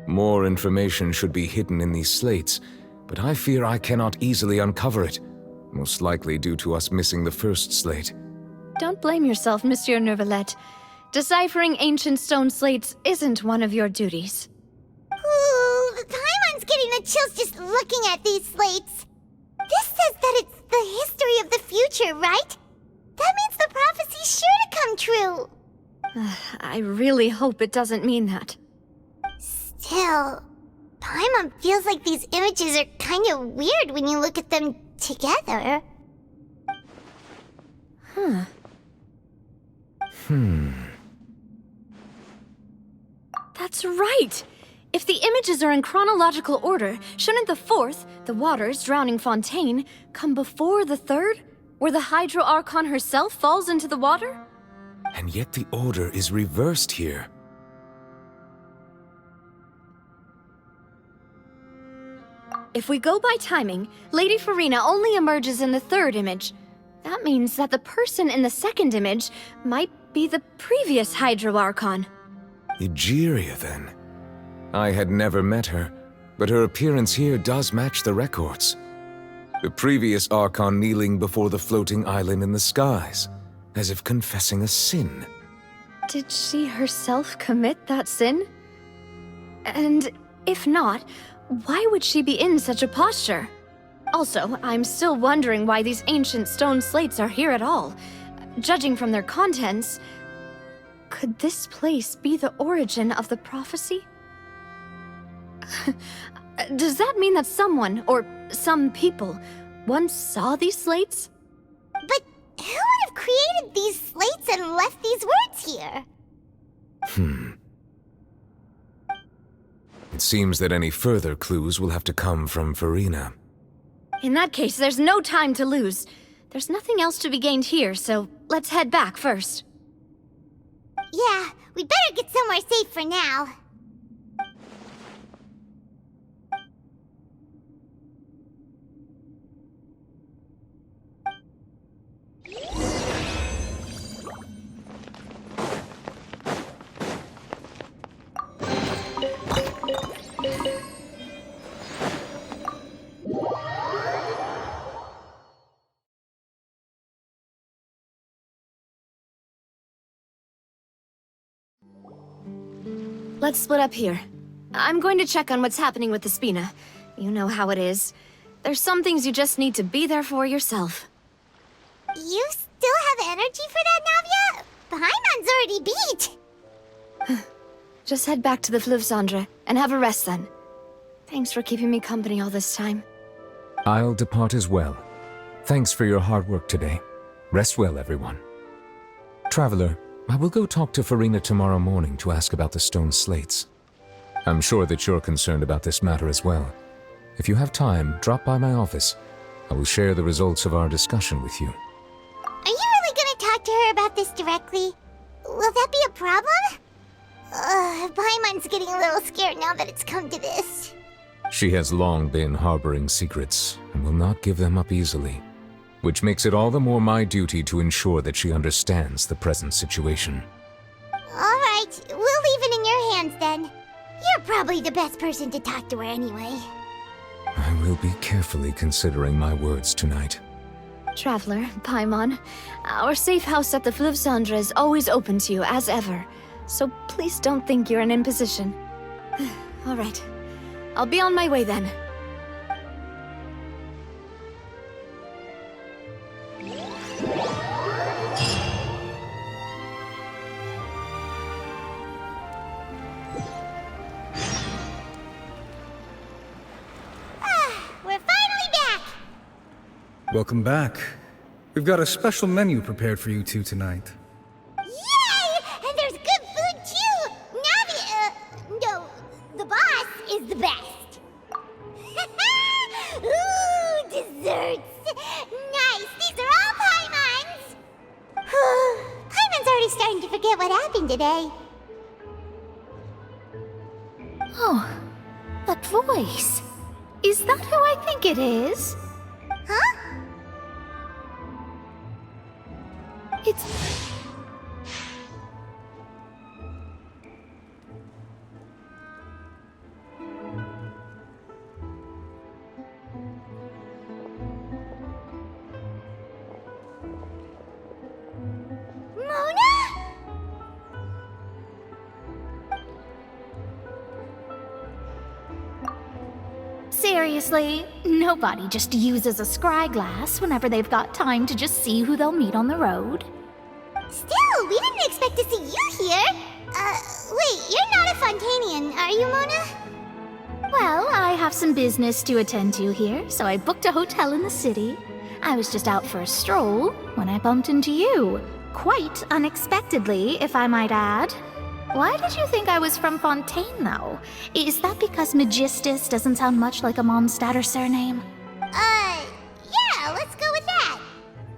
More information should be hidden in these slates, but I fear I cannot easily uncover it, most likely due to us missing the first slate. Don't blame yourself, Monsieur Neuvillette. Deciphering ancient stone slates isn't one of your duties. Ooh, Paimon's getting the chills just looking at these slates. This says that it's the history of the future, right? That means the prophecy's sure to come true. I really hope it doesn't mean that. Still, Paimon feels like these images are kind of weird when you look at them together. That's right! If the images are in chronological order, shouldn't the fourth, the waters drowning Fontaine, come before the third, where the Hydro Archon herself falls into the water? And yet the order is reversed here. If we go by timing, Lady Farina only emerges in the third image. That means that the person in the second image might be the previous Hydro Archon. Egeria, then. I had never met her, but her appearance here does match the records. The previous Archon kneeling before the floating island in the skies, as if confessing a sin. Did she herself commit that sin? And if not, why would she be in such a posture? Also, I'm still wondering why these ancient stone slates are here at all. Judging from their contents, could this place be the origin of the prophecy? Does that mean that someone, or some people, once saw these slates? But who would have created these slates and left these words here? It seems that any further clues will have to come from Farina. In that case, there's no time to lose. There's nothing else to be gained here, so let's head back first. Yeah, we better get somewhere safe for now. let's split up here. I'm going to check on what's happening with the Spina. You know how it is. There's some things you just need to be there for yourself. You still have energy for that, Navia? Paimon's already beat. Just head back to the Fluvsandre and have a rest then. Thanks for keeping me company all this time. I'll depart as well. Thanks for your hard work today. Rest well, everyone. Traveler, I will go talk to Farina tomorrow morning to ask about the stone slates. I'm sure that you're concerned about this matter as well. If you have time, drop by my office. I will share the results of our discussion with you. Are you really gonna talk to her about this directly? Will that be a problem? Paimon's getting a little scared now that it's come to this. She has long been harboring secrets and will not give them up easily, which makes it all the more my duty to ensure that she understands the present situation. Alright, we'll leave it in your hands then. You're probably the best person to talk to her anyway. I will be carefully considering my words tonight. Traveler, Paimon, our safe house at the Fluvsandre is always open to you as ever, so please don't think you're an imposition. Alright, I'll be on my way then. We're finally back! Welcome back. We've got a special menu prepared for you two tonight. Yay! And there's good food too! Navi, no, the boss is the best. Ooh, desserts! Nice, these are all Paimon's! Paimon's already starting to forget what happened today. Oh, that voice. Is that who I think it is? Huh? It's... Mona? Seriously, nobody just uses a scry glass whenever they've got time to just see who they'll meet on the road. Still, we didn't expect to see you here. Wait, you're not a Fontanian, are you, Mona? Well, I have some business to attend to here, so I booked a hotel in the city. I was just out for a stroll when I bumped into you. Quite unexpectedly, if I might add. Why did you think I was from Fontaine, though? Is that because Magistus doesn't sound much like a Mondstadt surname? Yeah, let's go with that.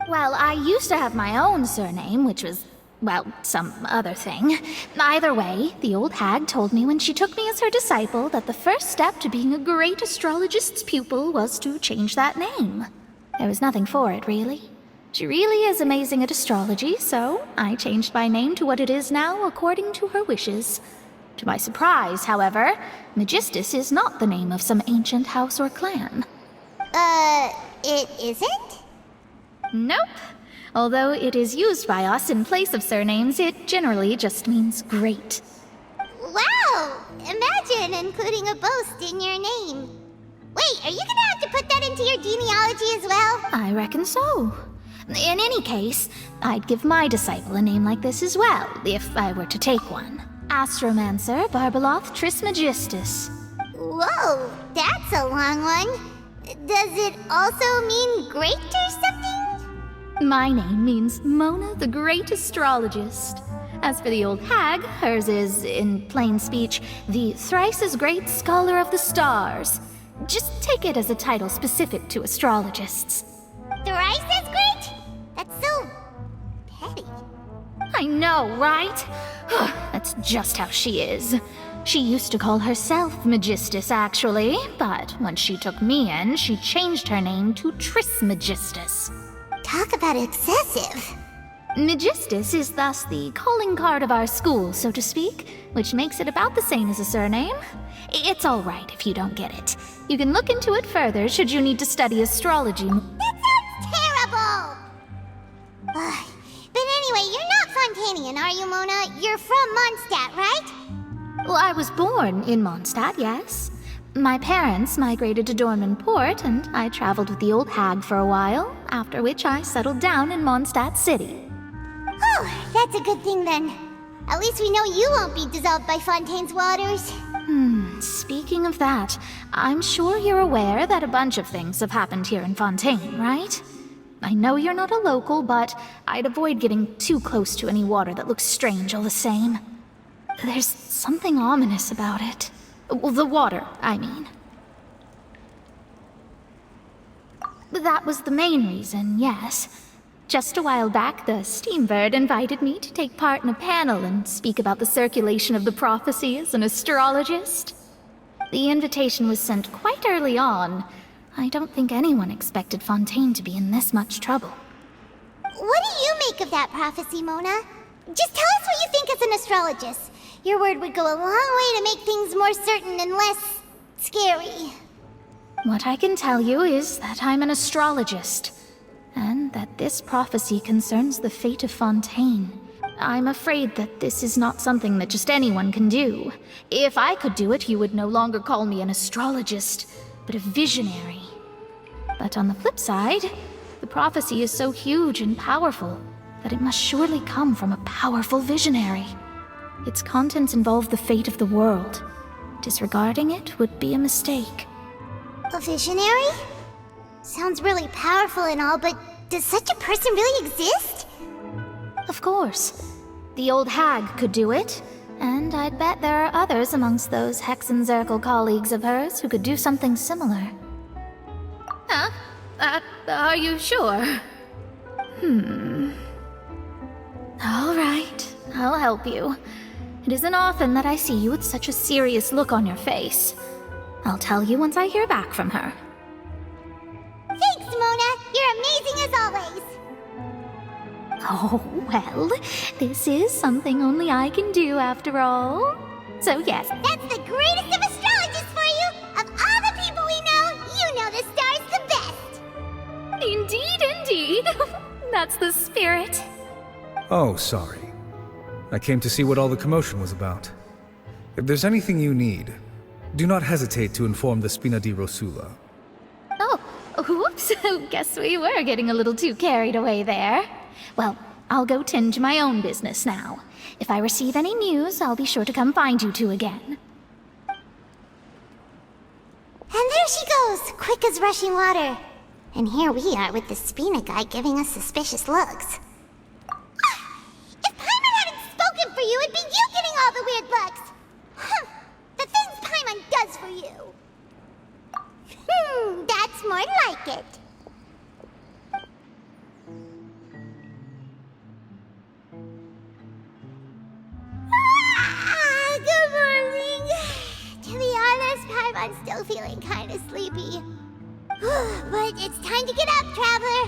Well, I used to have my own surname, which was, well, some other thing. Either way, the old hag told me when she took me as her disciple that the first step to being a great astrologist's pupil was to change that name. There was nothing for it, really. She really is amazing at astrology, so I changed my name to what it is now according to her wishes. To my surprise, however, Magistus is not the name of some ancient house or clan. It isn't? Nope. Although it is used by us in place of surnames, it generally just means great. Wow! Imagine including a boast in your name. Wait, are you gonna have to put that into your genealogy as well? I reckon so. In any case, I'd give my disciple a name like this as well, if I were to take one. Astromancer Barbeloth Trismegistus. Whoa, that's a long one. Does it also mean great or something? My name means Mona the Great Astrologist. As for the old hag, hers is, in plain speech, the thrice as great Scholar of the Stars. Just take it as a title specific to astrologists. Thrice as great? That's so petty. I know, right? That's just how she is. She used to call herself Magistus, actually, but when she took me in, she changed her name to Trismegistus. Talk about excessive. Magistus is thus the calling card of our school, so to speak, which makes it about the same as a surname. It's all right if you don't get it. You can look into it further should you need to study astrology. That sounds terrible! But anyway, you're not Fontanian, are you, Mona? You're from Mondstadt, right? Well, I was born in Mondstadt, yes. My parents migrated to Dorman Port, and I traveled with the old hag for a while, after which I settled down in Mondstadt City. Oh, that's a good thing then. At least we know you won't be dissolved by Fontaine's waters. Speaking of that, I'm sure you're aware that a bunch of things have happened here in Fontaine, right? I know you're not a local, but I'd avoid getting too close to any water that looks strange all the same. There's something ominous about it. Well, the water, I mean. That was the main reason, yes. Just a while back, the Steambird invited me to take part in a panel and speak about the circulation of the prophecy as an astrologist. The invitation was sent quite early on. I don't think anyone expected Fontaine to be in this much trouble. What do you make of that prophecy, Mona? Just tell us what you think as an astrologist. Your word would go a long way to make things more certain and less scary. What I can tell you is that I'm an astrologist, and that this prophecy concerns the fate of Fontaine. I'm afraid that this is not something that just anyone can do. If I could do it, you would no longer call me an astrologist, but a visionary. But on the flip side, the prophecy is so huge and powerful that it must surely come from a powerful visionary. Its contents involve the fate of the world. Disregarding it would be a mistake. A visionary? Sounds really powerful and all, but does such a person really exist? Of course. The old hag could do it, and I'd bet there are others amongst those Hexenzirkel colleagues of hers who could do something similar. Huh? Are you sure? All right, I'll help you. It isn't often that I see you with such a serious look on your face. I'll tell you once I hear back from her. Thanks, Mona! You're amazing as always! Oh, well, this is something only I can do after all. So yes. That's the greatest of astrologists for you! Of all the people we know, you know the star's the best! Indeed, indeed. That's the spirit. Oh, sorry. I came to see what all the commotion was about. If there's anything you need, do not hesitate to inform the Spina di Rosula. Oh, whoops. Guess we were getting a little too carried away there. Well, I'll go tend to my own business now. If I receive any news, I'll be sure to come find you two again. And there she goes, quick as rushing water. And here we are with the Spina guy giving us suspicious looks. If Paimon hadn't spoken for you, it'd be you getting all the weird looks. The things Paimon does for you. That's more like it. Good morning. To be honest, Paimon's still feeling kind of sleepy. But it's time to get up, traveler.